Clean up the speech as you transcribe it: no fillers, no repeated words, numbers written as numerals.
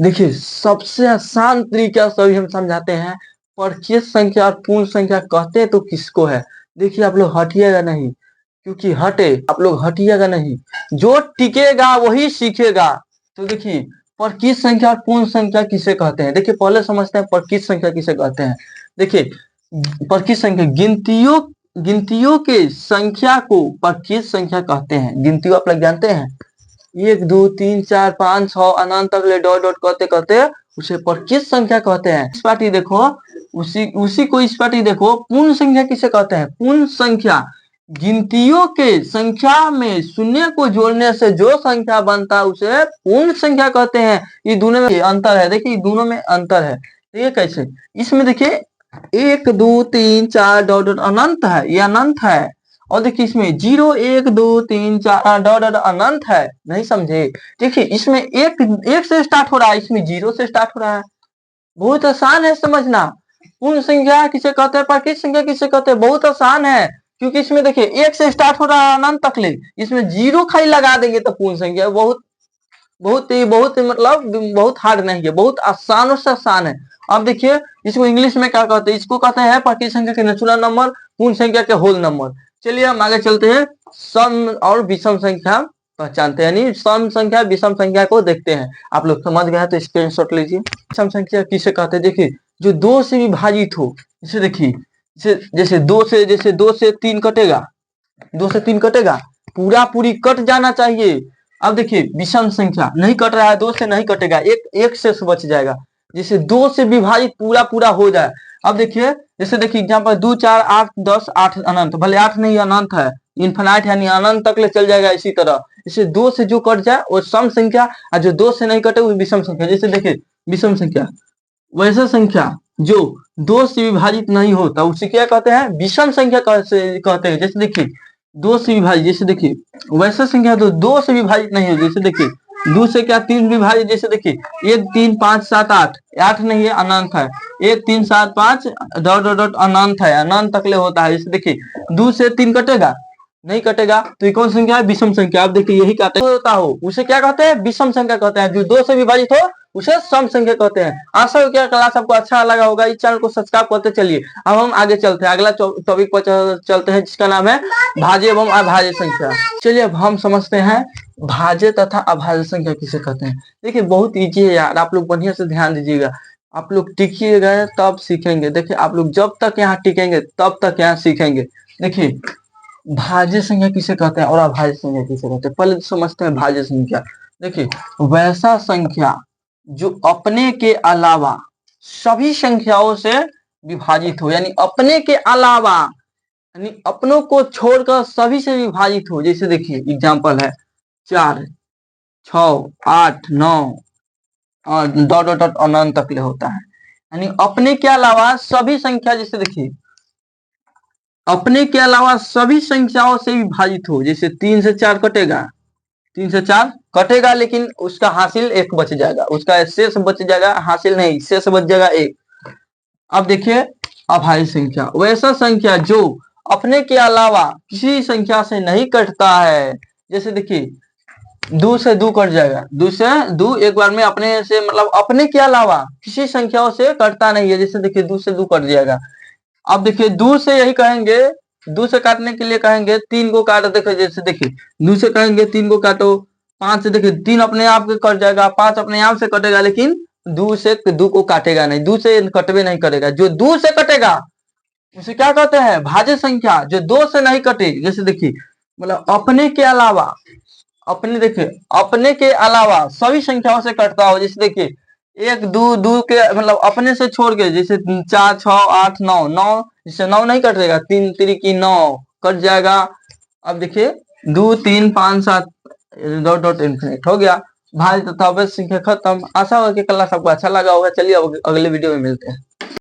देखिए सबसे आसान तरीका से अभी हम समझाते हैं। परिचित संख्या और पूर्ण संख्या कहते तो किसको है? देखिए आप लोग हटिएगा नहीं, क्योंकि आप लोग हटिएगा नहीं, जो टिकेगा वही सीखेगा। तो देखिए परिचित संख्या और पूर्ण संख्या किसे कहते हैं? देखिए पहले समझते हैं परिचित संख्या किसे कहते हैं। देखिए परिचित संख्या गिनतियों के संख्या को परिचित संख्या कहते हैं। गिनतियों आप लोग जानते हैं, 1 2 3 4 5 6 अनंत तक ले डॉट डॉट कहते कहते उसे परिचित संख्या कहते हैं। इस पार्टी देखो, उसी को इस पार्टी देखो, पूर्ण संख्या किसे कहते हैं? पूर्ण संख्या गिनतियों के संख्या में शून्य को जोड़ने से जो संख्या बनता है उसे पूर्ण संख्या कहते हैं। ये दोनों में अंतर है, देखिए दोनों में अंतर है। ये कैसे? इसमें देखिए 1 2 3 4 डॉट डॉट अनंत है, ये अनंत है। और देखिए इसमें 0 1 2 3 4 डॉट डॉट अनंत है, नहीं समझे? देखिए इसमें एक से स्टार्ट हो रहा है, इसमें 0 से स्टार्ट हो रहा है। बहुत आसान है समझना। पूर्ण संख्या किसे कहते हैं, परिचित संख्या किसे कहते हैं? बहुत आसान है, क्योंकि इसमें देखिए 1 से स्टार्ट हो रहा है अनंत तक ले, इसमें 0 खाली लगा देंगे तो पूर्ण संख्या। बहुत मतलब बहुत हार्ड नहीं है, बहुत आसान और आसान है। अब देखिए इसको इंग्लिश में क्या कहते हैं? इसको कहते हैं परिचित संख्या के नेचुरल नंबर, पूर्ण संख्या के होल नंबर। चलिए हम आगे चलते हैं, सम और विषम संख्या पहचानते हैं, यानी सम संख्या विषम संख्या को देखते हैं। आप लोग समझ गए तो स्क्रीनशॉट लीजिए। विषम संख्या किसे कहते हैं? देखिए जो 2 से विभाजित हो, इसे देखिए जैसे 2 से 3 कटेगा, 2 से 3 कटेगा, पूरी कट जाना चाहिए। अब देखिए विषम संख्या नहीं कट रहा है, 2 से नहीं कटेगा, एक से बच जाएगा। जैसे 2 से विभाजित पूरा हो जाए। अब देखिए जैसे देखिए एग्जाम्पल 2 4 8 10 8 अनंत, भले 8 नहीं अनंत है, इन्फिनाइट यानी अनंत तक ले चल जाएगा। इसी तरह इसे 2 से जो कट जाए वो सम संख्या, और जो 2 से नहीं कटे वो विषम संख्या। जैसे देखिए विषम संख्या वैसा संख्या जो 2 से विभाजित नहीं होता उसे क्या कहते हैं? विषम संख्या कहते हैं। जैसे देखिए 2 से विभाजित, जैसे देखिए वैसा संख्या तो 2 से विभाजित नहीं होती। जैसे देखिए 2 से क्या 3 विभाजित, जैसे देखिए 1 3 5 7 8, 8 नहीं है अनंत है, 1 3 7 5 डॉट डॉट डॉट अनंत है, अनंत तक ले होता है। जैसे देखिए 2 से 3 कटेगा, नहीं कटेगा, तो ये कौन संख्या है? विषम संख्या। आप देखिए यही कहते होता हो उसे क्या कहते हैं? विषम संख्या कहते हैं। जो 2 से विभाजित हो उसे सम संख्या कहते हैं। आशा है क्या क्लास आपको अच्छा लगा होगा। इस चैनल को सब्सक्राइब करते चलिए। अब हम आगे चलते हैं, अगला टॉपिक पर चलते हैं, जिसका नाम है भाज्य एवं अभाज्य संख्या। चलिए अब हम समझते हैं भाज्य तथा अभाज्य संख्या किसे कहते हैं। देखिए बहुत इजी है यार, आप लोग बढ़िया से ध्यान दीजिएगा। आप लोग टिकिएगा तब सीखेंगे। देखिए आप लोग जब तक यहाँ टिकेंगे तब तक यहाँ सीखेंगे। देखिए भाज्य संख्या किसे कहते हैं और अभाज्य संख्या किसे कहते हैं, पहले समझते हैं भाज्य संख्या। देखिए वैसा संख्या जो अपने के अलावा सभी संख्याओं से विभाजित हो, यानी अपने के अलावा यानी अपनों को छोड़कर सभी से विभाजित हो। जैसे देखिए एग्जांपल है 4 6 8 9 और डॉट डॉट डॉट अनंत तक ले होता है, यानी अपने के अलावा सभी संख्या। जैसे देखिए अपने के अलावा सभी संख्याओं से विभाजित हो। जैसे 3 से 4 कटेगा, 3 से 4 कटेगा, लेकिन उसका हासिल 1 बच जाएगा, उसका शेष बच जाएगा, हासिल नहीं शेष बच जाएगा 1। अब देखिए अभाज्य संख्या वैसा संख्या जो अपने के अलावा किसी संख्या से नहीं कटता है। जैसे देखिए 2 से 2 कट जाएगा, 2 से 2 एक बार में अपने से मतलब अपने के अलावा किसी संख्याओं से कटता नहीं है। जैसे देखिए 2 से 2 कट जाएगा। अब देखिए 2 से यही कहेंगे, 2 से काटने के लिए कहेंगे 3 को काटो। देखो जैसे देखिए 2 से कहेंगे 3 को काटो, 5 से देखिए 3 अपने आप के कट जाएगा, 5 अपने आप से कटेगा, लेकिन 2 से 2 को काटेगा नहीं, 2 से कटवे नहीं करेगा। जो 2 से कटेगा उसे क्या कहते हैं? भाज्य संख्या। जो 2 से नहीं कटे, जैसे देखिए मतलब अपने के अलावा, देखिए अपने के अलावा सभी संख्याओं से कटता हो। जैसे देखिए 1 2 2 के मतलब अपने से छोड़ के, जैसे 4 6 8 9 9, इससे 9 नहीं कटेगा, 3 3 की 9 कट जाएगा। अब देखिए 2 3 5 7 डॉट डॉट इन्फिनिट हो गया। भाज्य तथा अभाज्य संख्या खत्म। आशा है कि क्लास आपको अच्छा लगा होगा। चलिए अब अगले वीडियो में मिलते हैं।